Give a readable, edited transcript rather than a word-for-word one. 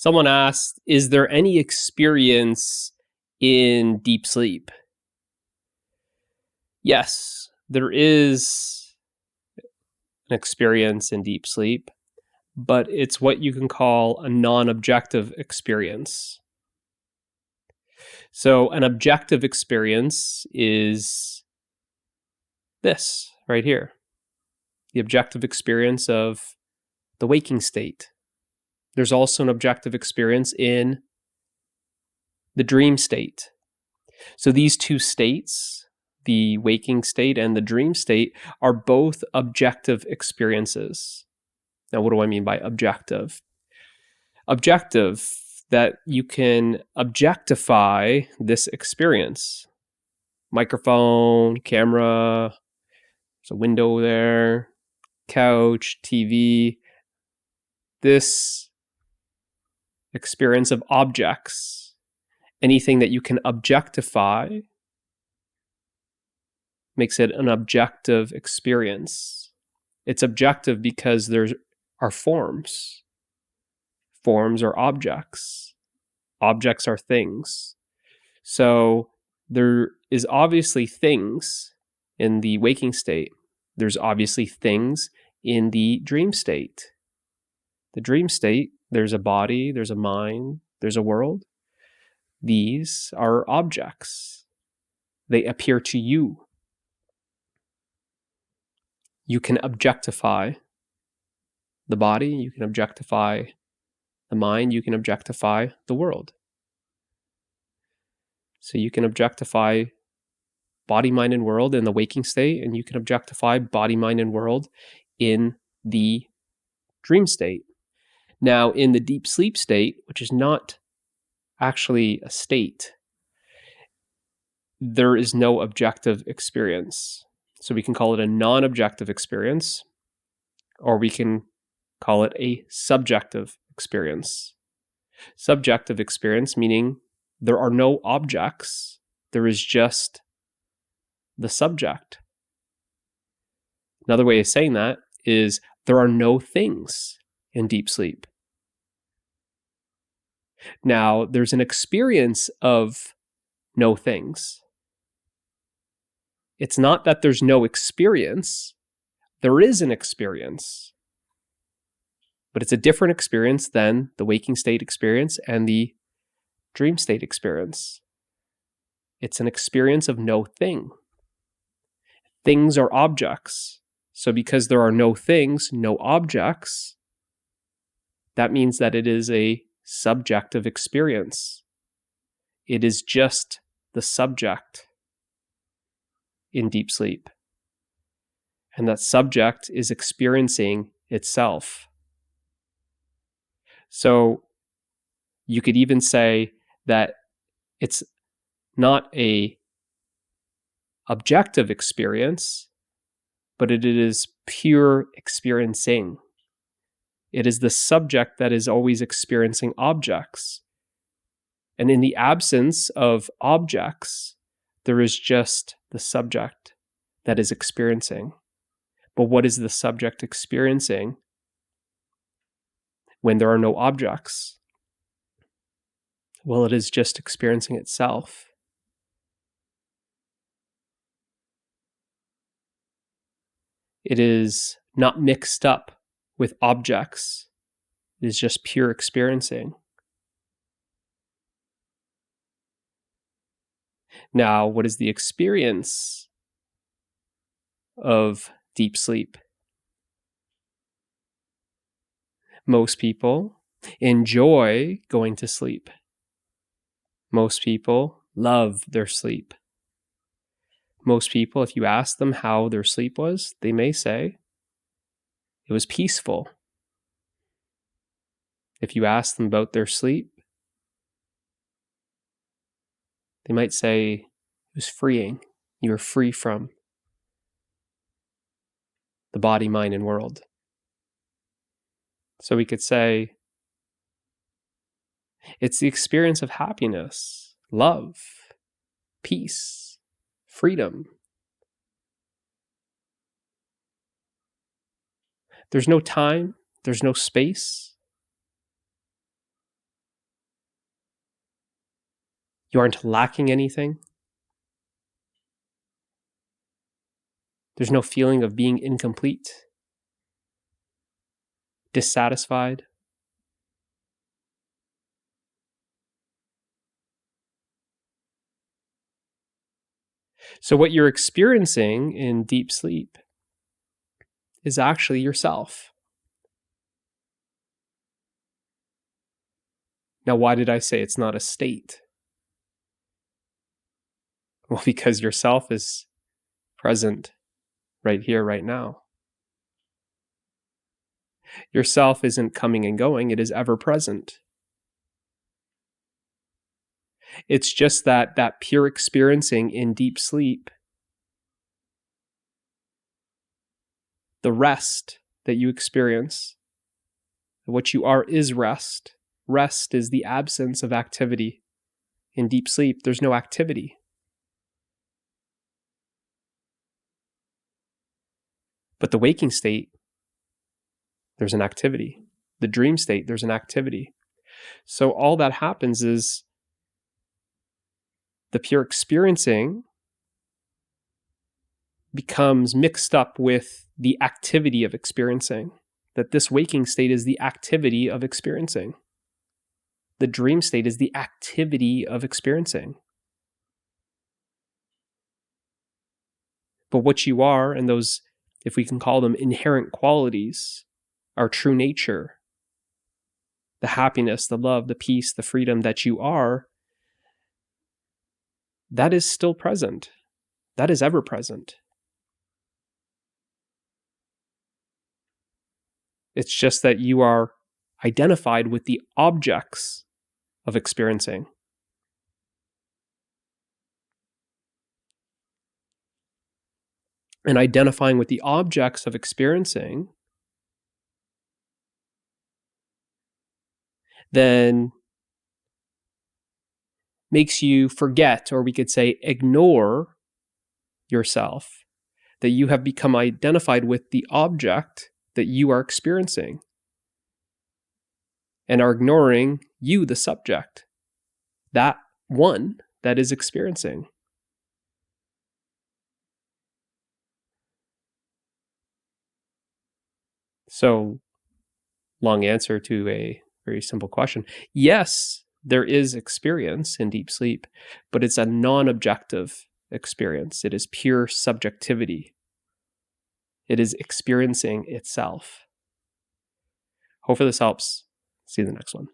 Someone asked, is there any experience in deep sleep? Yes, there is an experience in deep sleep, but it's what you can call a non-objective experience. So an objective experience is this right here, the objective experience of the waking state. There's also an objective experience in the dream state. So these two states, the waking state and the dream state, are both objective experiences. Now, what do I mean by objective? Objective, that you can objectify this experience. Microphone, camera, there's a window there, couch, TV. This experience of objects, anything that you can objectify, makes it an objective experience. It's objective because there are forms. Forms are objects. Objects are things. So there is obviously things in the waking state. There's obviously things in the dream state. The dream state, there's a body, there's a mind, there's a world. These are objects. They appear to you. You can objectify the body, you can objectify the mind, you can objectify the world. So you can objectify body, mind, and world in the waking state, and you can objectify body, mind, and world in the dream state. Now, in the deep sleep state, which is not actually a state, there is no objective experience. So we can call it a non-objective experience, or we can call it a subjective experience. Subjective experience meaning there are no objects, there is just the subject. Another way of saying that is there are no things in deep sleep. Now, there's an experience of no things. It's not that there's no experience. There is an experience. But it's a different experience than the waking state experience and the dream state experience. It's an experience of no thing. Things are objects. So because there are no things, no objects, that means that it is a subjective experience. It is just the subject in deep sleep. And that subject is experiencing itself. So you could even say that it's not a objective experience, but it is pure experiencing. It is the subject that is always experiencing objects. And in the absence of objects, there is just the subject that is experiencing. But what is the subject experiencing when there are no objects? Well, it is just experiencing itself. It is not mixed up with objects. It is just pure experiencing. Now, what is the experience of deep sleep? Most people enjoy going to sleep. Most people love their sleep. Most people, if you ask them how their sleep was, they may say it was peaceful. If you ask them about their sleep, they might say it was freeing. You were free from the body, mind, and world. So we could say it's the experience of happiness, love, peace, freedom. There's no time, there's no space. You aren't lacking anything. There's no feeling of being incomplete, dissatisfied. So what you're experiencing in deep sleep is actually yourself. Now, why did I say it's not a state? Well, because yourself is present right here, right now. Yourself isn't coming and going, it is ever present. It's just that pure experiencing in deep sleep, the rest that you experience, what you are is rest. Rest is the absence of activity. In deep sleep, there's no activity. But the waking state, there's an activity. The dream state, there's an activity. So all that happens is the pure experiencing becomes mixed up with the activity of experiencing. That this waking state is the activity of experiencing. The dream state is the activity of experiencing. But what you are, and those, if we can call them inherent qualities, our true nature, the happiness, the love, the peace, the freedom that you are, that is still present. That is ever present. It's just that you are identified with the objects of experiencing. And identifying with the objects of experiencing then makes you forget, or we could say ignore yourself, that you have become identified with the object that you are experiencing and are ignoring you, the subject, that one that is experiencing. So, long answer to a very simple question. Yes, there is experience in deep sleep, but it's a non-objective experience. It is pure subjectivity. It is experiencing itself. Hopefully this helps. See you in the next one.